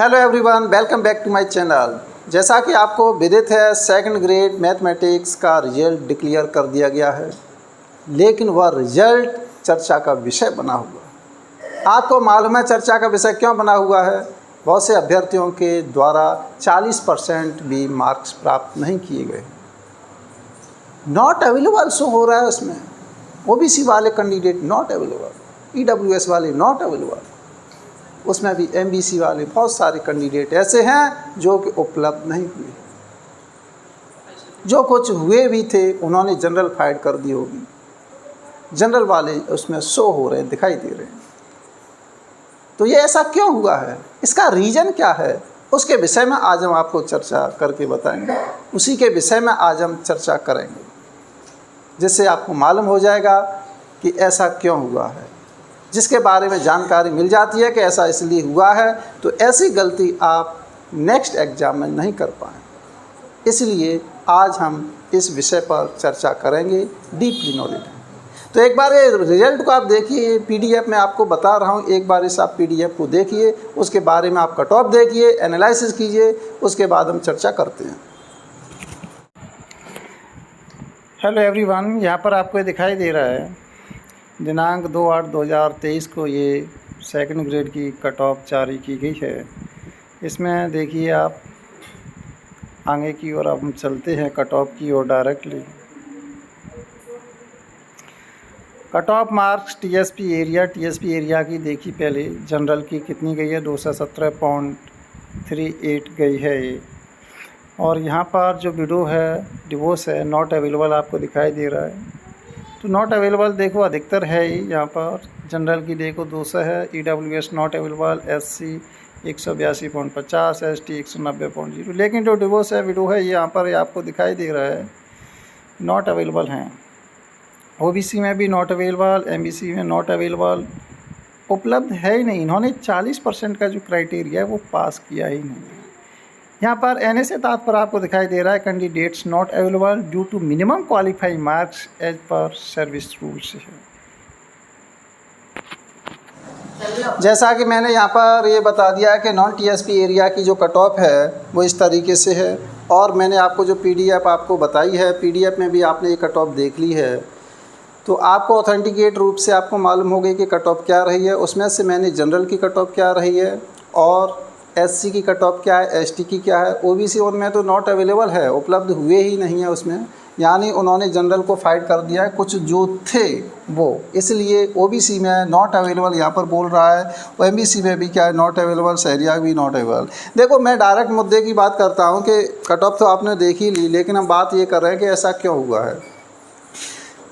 Hello everyone, welcome back to my channel. जैसा कि आपको विदित है, सेकंड ग्रेड मैथमेटिक्स का रिजल्ट डिक्लेयर कर दिया गया है, लेकिन वह रिजल्ट चर्चा का विषय बना हुआ है। आपको मालूम है चर्चा का विषय क्यों बना हुआ है? बहुत से अभ्यर्थियों के द्वारा 40% भी मार्क्स प्राप्त नहीं किए गए। नॉट अवेलेबल शो हो रहा है उसमें, ओबीसी वाले कैंडिडेट नॉट अवेलेबल, ईडब्ल्यूएस वाले नॉट अवेलेबल, उसमें भी एमबीसी वाले बहुत सारे कैंडिडेट ऐसे हैं जो कि उपलब्ध नहीं हुए। जो कुछ हुए भी थे उन्होंने जनरल फाइट कर दी होगी, जनरल वाले उसमें शो हो रहे हैं, दिखाई दे रहे हैं। तो ये ऐसा क्यों हुआ है, इसका रीज़न क्या है, उसके विषय में आज हम आपको चर्चा करके बताएंगे। उसी के विषय में आज हम चर्चा करेंगे, जिससे आपको मालूम हो जाएगा कि ऐसा क्यों हुआ है। जिसके बारे में जानकारी मिल जाती है कि ऐसा इसलिए हुआ है, तो ऐसी गलती आप नेक्स्ट एग्ज़ाम में नहीं कर पाएँ। इसलिए आज हम इस विषय पर चर्चा करेंगे, डीपली नॉलेज। तो एक बार ये रिजल्ट को आप देखिए, पीडीएफ में आपको बता रहा हूँ, एक बार इस आप पीडीएफ को देखिए, उसके बारे में आप कट ऑफ देखिए, एनालिसिस कीजिए, उसके बाद हम चर्चा करते हैं। हेलो एवरीवन, यहाँ पर आपको दिखाई दे रहा है दिनांक 2/8/2023 को ये सेकंड ग्रेड की कट ऑफ जारी की गई है। इसमें देखिए आप आगे की ओर अब हम चलते हैं कट ऑफ की ओर directly. Cut off marks TSP area की देखिए पहले जनरल की कितनी गई है, 217.38 गई है ये। और यहाँ पर जो विडो है, डिवोर्स है, नॉट अवेलेबल आपको दिखाई दे रहा है। तो नॉट अवेलेबल देखो अधिकतर है ही, यहाँ पर जनरल की देखो 200 है, EWS not available, SC 182.50, ST 190.0। लेकिन जो डिवोर्स है, विडो है, ये यहाँ पर आपको दिखाई दे रहा है नॉट अवेलेबल हैं। ओबीसी में भी नॉट अवेलेबल, एमबीसी में नॉट अवेलेबल, उपलब्ध है ही नहीं। इन्होंने 40% का जो क्राइटेरिया है वो पास किया ही नहीं है। यहाँ पर एन से तात्पर्य आपको दिखाई दे रहा है candidates not available due to minimum qualifying marks as per service rules है। जैसा कि मैंने यहाँ पर ये बता दिया है कि नॉन टीएसपी एरिया की जो कट ऑफ है वो इस तरीके से है, और मैंने आपको जो पीडीएफ आपको बताई है, पीडीएफ में भी आपने ये कट ऑफ देख ली है, तो आपको ऑथेंटिकेट रूप से आपको मालूम हो गई कि कट ऑफ क्या रही है। उसमें से मैंने जनरल की कट ऑफ क्या रही है, और एससी की कट ऑफ क्या है, एसटी की क्या है। ओबीसी उनमें तो नॉट अवेलेबल है, उपलब्ध हुए ही नहीं है उसमें, यानी उन्होंने जनरल को फाइट कर दिया है कुछ जो थे वो, इसलिए ओबीसी में नॉट अवेलेबल यहाँ पर बोल रहा है, और एमबीसी में भी क्या है, नॉट अवेलेबल, शहरिया भी नॉट अवेलेबल। देखो, मैं डायरेक्ट मुद्दे की बात करता हूँ कि कट ऑफ तो आपने देख ही ली, लेकिन हम बात ये कर रहे हैं कि ऐसा क्यों हुआ है।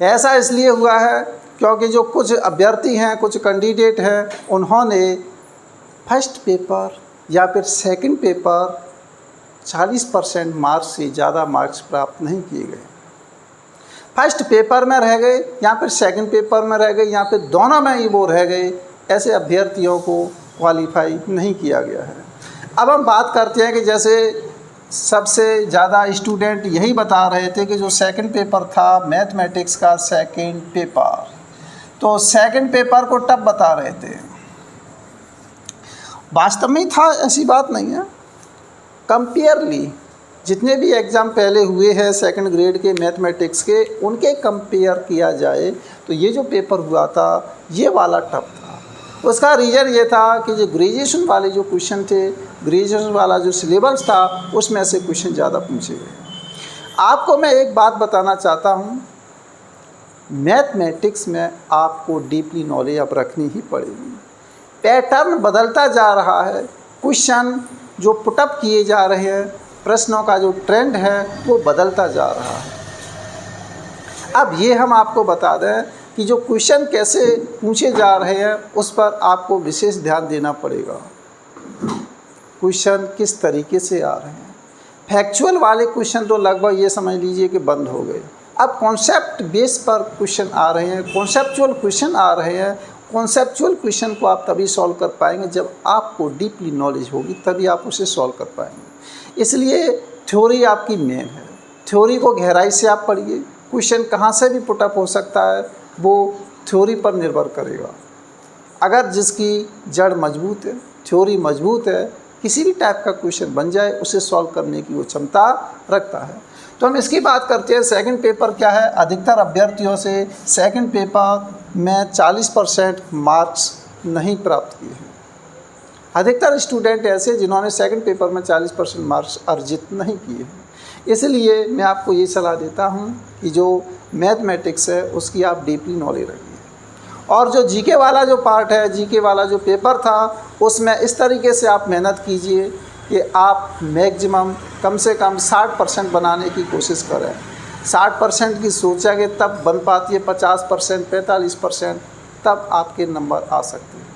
ऐसा इसलिए हुआ है क्योंकि जो कुछ अभ्यर्थी हैं, कुछ कैंडिडेट हैं, उन्होंने फर्स्ट पेपर या फिर सेकंड पेपर 40% मार्क्स से ज़्यादा मार्क्स प्राप्त नहीं किए गए। फर्स्ट पेपर में रह गए या फिर सेकंड पेपर में रह गए या फिर दोनों में ही वो रह गए, ऐसे अभ्यर्थियों को क्वालिफाई नहीं किया गया है। अब हम बात करते हैं कि जैसे सबसे ज़्यादा स्टूडेंट यही बता रहे थे कि जो सेकंड पेपर था मैथमेटिक्स का सेकंड पेपर, तो सेकंड पेपर को टफ बता रहे थे। वास्तव में था, ऐसी बात नहीं है। कंपेयरली जितने भी एग्ज़ाम पहले हुए हैं सेकंड ग्रेड के मैथमेटिक्स के, उनके कंपेयर किया जाए तो ये जो पेपर हुआ था ये वाला टफ था। उसका रीज़न ये था कि जो ग्रेजुएशन वाले जो क्वेश्चन थे, ग्रेजुएशन वाला जो सिलेबस था, उसमें से क्वेश्चन ज़्यादा पूछे गए। आपको मैं एक बात बताना चाहता हूँ, मैथमेटिक्स में आपको डीपली नॉलेज अब रखनी ही पड़ेगी। पैटर्न बदलता जा रहा है, क्वेश्चन जो पुटअप किए जा रहे हैं, प्रश्नों का जो ट्रेंड है वो बदलता जा रहा है। अब ये हम आपको बता दें कि जो क्वेश्चन कैसे पूछे जा रहे हैं उस पर आपको विशेष ध्यान देना पड़ेगा। क्वेश्चन किस तरीके से आ रहे हैं। फैक्चुअल वाले क्वेश्चन तो लगभग ये समझ लीजिए कि बंद हो गए। अब कॉन्सेप्ट बेस पर क्वेश्चन आ रहे हैं, कॉन्सेप्चुअल क्वेश्चन आ रहे हैं। कॉन्सेप्चुअल क्वेश्चन को आप तभी सॉल्व कर पाएंगे जब आपको डीपली नॉलेज होगी, तभी आप उसे सॉल्व कर पाएंगे। इसलिए थ्योरी आपकी मेन है, थ्योरी को गहराई से आप पढ़िए। क्वेश्चन कहाँ से भी पुटअप हो सकता है, वो थ्योरी पर निर्भर करेगा। अगर जिसकी जड़ मजबूत है, थ्योरी मजबूत है, किसी भी टाइप का क्वेश्चन बन जाए उसे सॉल्व करने की वो क्षमता रखता है। तो हम इसकी बात करते हैं। सेकंड पेपर क्या है, अधिकतर अभ्यर्थियों से सेकंड पेपर में 40% मार्क्स नहीं प्राप्त किए हैं। अधिकतर स्टूडेंट ऐसे जिन्होंने सेकंड पेपर में 40% मार्क्स अर्जित नहीं किए हैं। इसलिए मैं आपको ये सलाह देता हूँ कि जो मैथमेटिक्स है उसकी आप डीपली नॉलेज रखिए, और जो जीके वाला जो पार्ट है, जीके वाला जो पेपर था, उसमें इस तरीके से आप मेहनत कीजिए कि आप मैक्सिमम कम से कम 60% बनाने की कोशिश करें। 60% की सोचेंगे तब बन पाती है, 50%, 45%, तब आपके नंबर आ सकते हैं।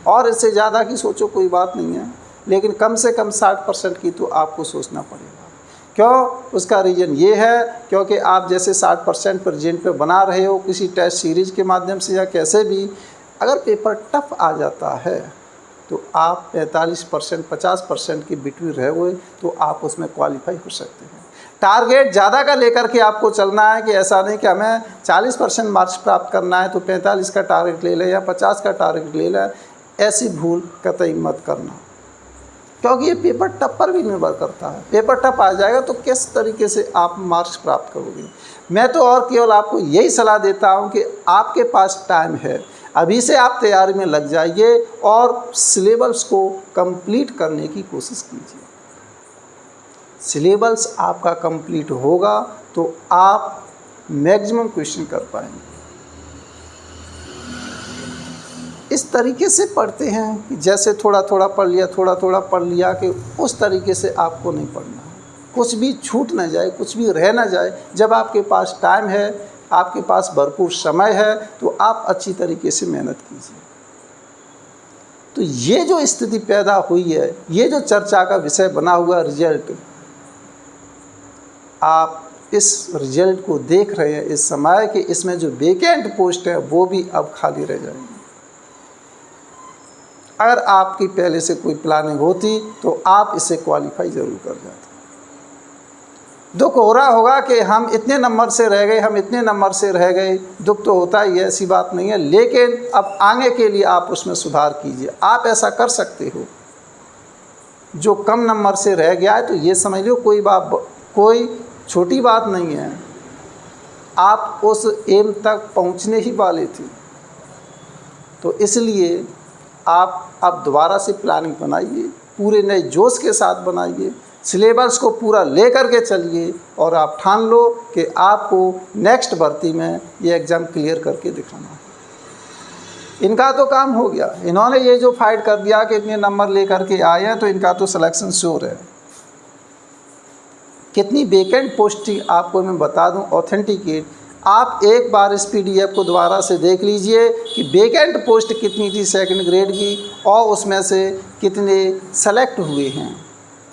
और इससे ज़्यादा की सोचो कोई बात नहीं है, लेकिन कम से कम 60% की तो आपको सोचना पड़ेगा। क्यों? उसका रीज़न ये है क्योंकि आप जैसे 60% प्रेजेंट पे बना रहे हो किसी टेस्ट सीरीज़ के माध्यम से या कैसे भी, अगर पेपर टफ आ जाता है तो आप 45%, 50% के बिटवीन रहे हुए तो आप उसमें क्वालिफाई हो सकते हैं। टारगेट ज़्यादा का लेकर के आपको चलना है कि ऐसा नहीं कि हमें 40% मार्क्स प्राप्त करना है तो 45 का टारगेट ले लें या 50 का टारगेट ले लें। ऐसी भूल कतई मत करना, क्योंकि ये पेपर टफ पर भी निर्भर करता है। पेपर टफ आ जाएगा तो किस तरीके से आप मार्क्स प्राप्त करोगे। मैं तो और केवल आपको यही सलाह देता हूँ कि आपके पास टाइम है, अभी से आप तैयारी में लग जाइए और सिलेबस को कंप्लीट करने की कोशिश कीजिए। सिलेबस आपका कंप्लीट होगा तो आप मैक्सिमम क्वेश्चन कर पाएंगे। इस तरीके से पढ़ते हैं कि जैसे थोड़ा थोड़ा पढ़ लिया, थोड़ा थोड़ा पढ़ लिया, कि उस तरीके से आपको नहीं पढ़ना है। कुछ भी छूट ना जाए, कुछ भी रह ना जाए। जब आपके पास टाइम है, आपके पास भरपूर समय है, तो आप अच्छी तरीके से मेहनत कीजिए। तो ये जो स्थिति पैदा हुई है, ये जो चर्चा का विषय बना हुआ रिजल्ट, आप इस रिजल्ट को देख रहे हैं इस समय कि इसमें जो वेकेंट पोस्ट है वो भी अब खाली रह जाएंगी। अगर आपकी पहले से कोई प्लानिंग होती तो आप इसे क्वालिफाई ज़रूर कर जाते। दुख हो रहा होगा कि हम इतने नंबर से रह गए, हम इतने नंबर से रह गए, दुख तो होता ही है, ऐसी बात नहीं है। लेकिन अब आगे के लिए आप उसमें सुधार कीजिए। आप ऐसा कर सकते हो, जो कम नंबर से रह गया है तो ये समझ लो कोई छोटी बात नहीं है। आप उस एम तक पहुंचने ही वाले थे, तो इसलिए आप अब दोबारा से प्लानिंग बनाइए, पूरे नए जोश के साथ बनाइए, सिलेबस को पूरा लेकर के चलिए और आप ठान लो कि आपको नेक्स्ट भर्ती में ये एग्ज़ाम क्लियर करके दिखाना है। इनका तो काम हो गया, इन्होंने ये जो फाइट कर दिया कि इतने नंबर लेकर के आए हैं, तो इनका तो सिलेक्शन श्योर है। कितनी वेकेंट पोस्ट थी आपको मैं बता दूं, ऑथेंटिकेट। आप एक बार इस पीडीएफ को दोबारा से देख लीजिए कि वेकेंट पोस्ट कितनी थी सेकंड ग्रेड की, और उसमें से कितने सेलेक्ट हुए हैं।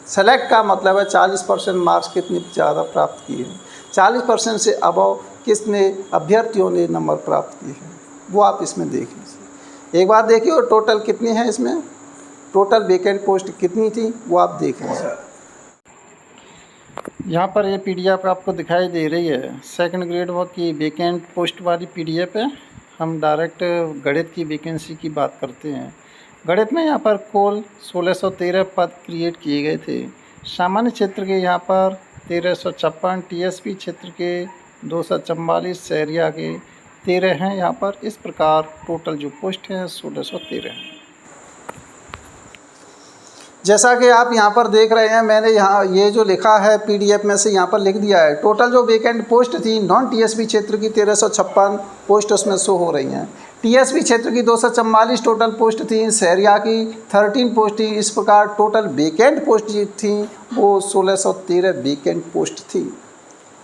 सेलेक्ट का मतलब है 40% मार्क्स कितने ज़्यादा प्राप्त किए हैं, 40% से अबव कितने अभ्यर्थियों ने नंबर प्राप्त किए हैं, वो आप इसमें देख लीजिए। एक बार देखिए और टोटल कितने हैं इसमें, टोटल वेकेंट पोस्ट कितनी थी वो आप देख लीजिए। यहाँ पर ये पीडीएफ आपको दिखाई दे रही है, सेकंड ग्रेड वर्क की वेकेंट पोस्ट वाली पीडीएफ है। हम डायरेक्ट गणित की वैकेंसी की बात करते हैं। गणित में यहाँ पर कुल 1613 पद क्रिएट किए गए थे। सामान्य क्षेत्र के यहाँ पर 1356, टीएसपी क्षेत्र के 244, शहरिया के 13 हैं। यहाँ पर इस प्रकार टोटल जो पोस्ट हैं 1613 हैं। जैसा कि आप यहाँ पर देख रहे हैं, मैंने यहाँ ये जो लिखा है पीडीएफ में से यहाँ पर लिख दिया है। टोटल जो वेकेंट पोस्ट थी नॉन टीएसपी क्षेत्र की 1356 पोस्ट उसमें शो हो रही हैं। टीएसपी क्षेत्र की 244 टोटल पोस्ट थी, शहरिया की 13 पोस्ट थी। इस प्रकार टोटल वेकेंट पोस्ट थी वो 1613 वेकेंट पोस्ट थी।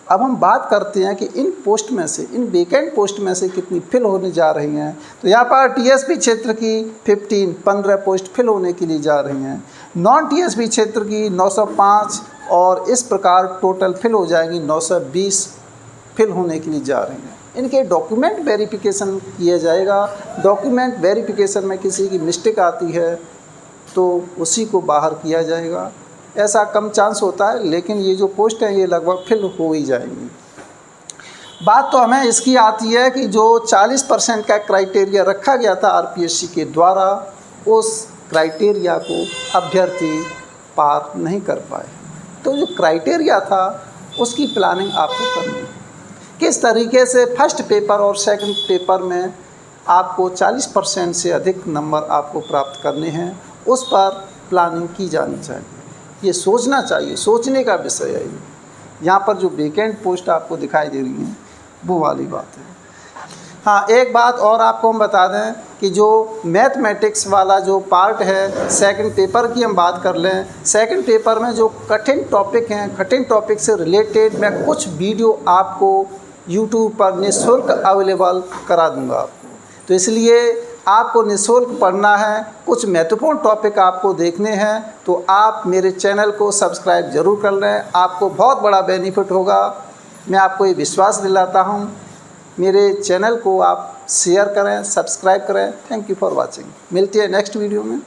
अब हम बात करते हैं कि इन पोस्ट में से, इन वेकेंट पोस्ट में से कितनी फिल होने जा रही हैं। तो यहाँ पर टीएसपी क्षेत्र की 15 पोस्ट फिल होने के लिए जा रही हैं। नॉन टीएसपी क्षेत्र की 905 और इस प्रकार टोटल फिल हो जाएंगी 920 फिल होने के लिए जा रही हैं। इनके डॉक्यूमेंट वेरिफिकेशन किया जाएगा। डॉक्यूमेंट वेरिफिकेशन में किसी की मिस्टेक आती है तो उसी को बाहर किया जाएगा। ऐसा कम चांस होता है, लेकिन ये जो पोस्ट है ये लगभग फिल हो ही जाएंगी। बात तो हमें इसकी आती है कि जो 40% का क्राइटेरिया रखा गया था आरपीएससी के द्वारा, उस क्राइटेरिया को अभ्यर्थी पार नहीं कर पाए। तो जो क्राइटेरिया था उसकी प्लानिंग आपको करनी है। किस तरीके से फर्स्ट पेपर और सेकंड पेपर में आपको 40% से अधिक नंबर आपको प्राप्त करने हैं, उस पर प्लानिंग की जानी चाहिए। ये सोचना चाहिए, सोचने का विषय है ये। यहाँ पर जो वेकेंट पोस्ट आपको दिखाई दे रही हैं वो वाली बात है। हाँ, एक बात और आपको हम बता दें कि जो मैथमेटिक्स वाला जो पार्ट है, सेकंड पेपर की हम बात कर लें। सेकंड पेपर में जो कठिन टॉपिक हैं, कठिन टॉपिक से रिलेटेड मैं कुछ वीडियो आपको यूट्यूब पर निःशुल्क अवेलेबल करा दूंगा आपको। तो इसलिए आपको निःशुल्क पढ़ना है, कुछ महत्वपूर्ण टॉपिक आपको देखने हैं, तो आप मेरे चैनल को सब्सक्राइब ज़रूर कर लें। आपको बहुत बड़ा बेनिफिट होगा, मैं आपको ये विश्वास दिलाता हूँ। मेरे चैनल को आप शेयर करें, सब्सक्राइब करें। Thank you for watching. मिलती है नेक्स्ट वीडियो में।